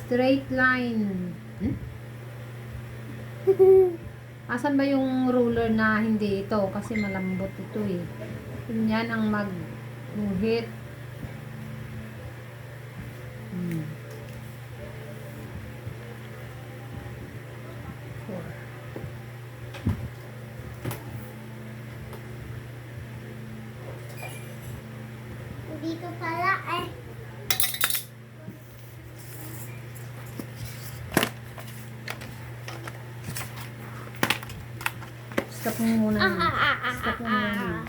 Straight line. Hmm? Asan ba yung ruler na hindi ito? Kasi malambot ito eh. Yan ang magguhit. Four. Dito pala eh. Stop mo muna. Stop mo muna.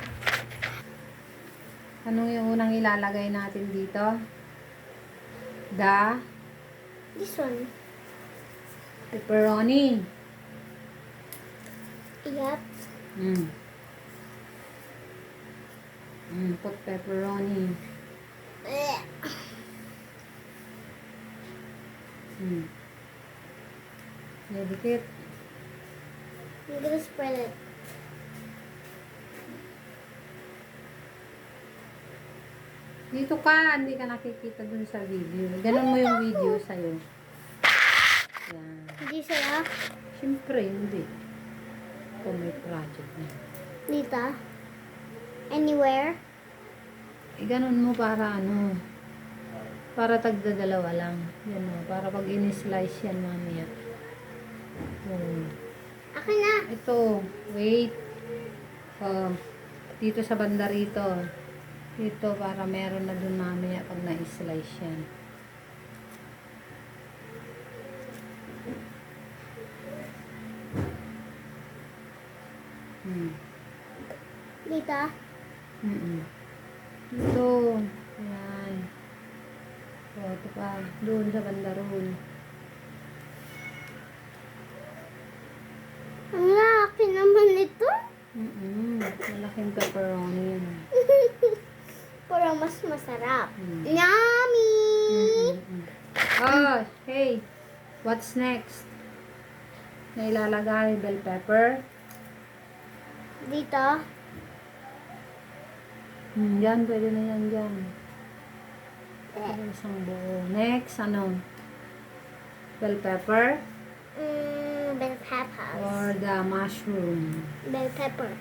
Anong yung unang ilalagay natin dito? This one. Pepperoni. Yep. Put pepperoni. Dikit. I'm gonna spread it. Dito ka, hindi ka nakikita dun sa video. Ganun mo yung video sa'yo. Yan. Hindi sa'yo? Siyempre, hindi. Kung may project na. Dito? Anywhere? Ganun mo para ano. Para tagdadalawa lang. Yan o. Para pag in-slice yan mamaya. Akin na. Ito. Wait. Dito sa banda rito. Dito para meron na dun mamaya pag na-slice yan. Dito? Dito. Ayan. Ito pa. Doon sa banda roon. Ang laki naman ito. Malaking pepperoni yan. Pero mas masarap. Yummy! Oh, hey. What's next? Na ilalagay bell pepper. Dito? Yan, pwede na yan dyan. Isang buo. Next, ano? Bell pepper. Bell peppers. Or the mushroom. Bell pepper.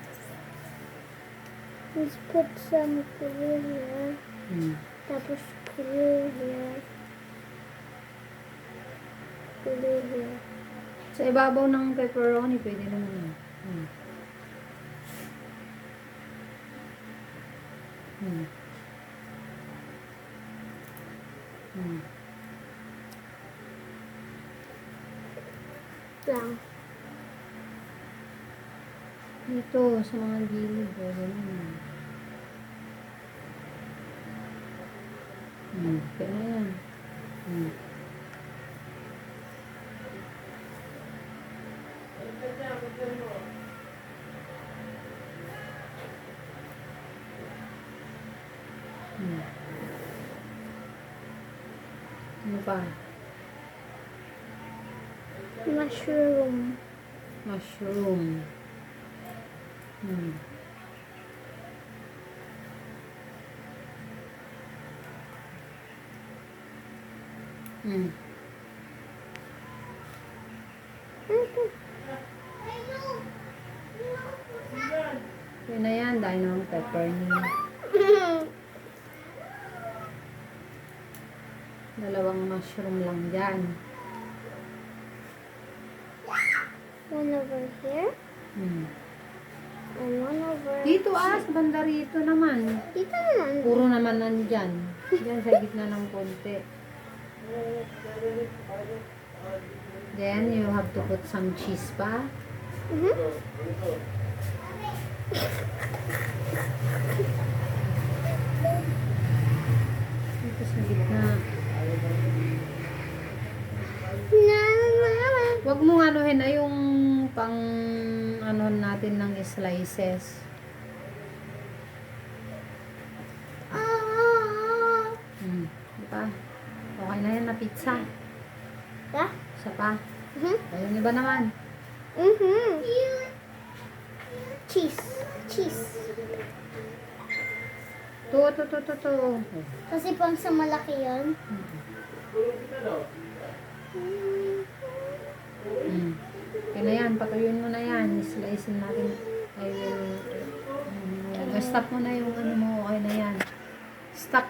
Let's put some glue here. Tapos glue here. Glue here. Sa ibabaw ng pepperoni, pwede naman yan. Lang. Dito, sa mga gilid, pwede naman. Kaya na yan. Ano pa? Mushroom. Mushroom. Yun na yan, dahil ng pepper niya. Dalawang mushroom lang dyan. One over here. And one over... Dito sa banda rito naman. Dito naman. Puro naman nandyan. Diyan sa gitna ng konti. Then, you have to put some cheese pa. Dito sa gitna. Huwag mong anuhin ay yung pang ano natin ng slices. Diba? Okay na yan na pizza. Yeah? Isa pa. Ayun, iba naman. Cheese. Cheese. To. Kasi pang sa malaki yun. Okay na yan, patuyuin mo na yan. Slicein natin. I will, stop mo na yung ano mo, okay na yan. Stop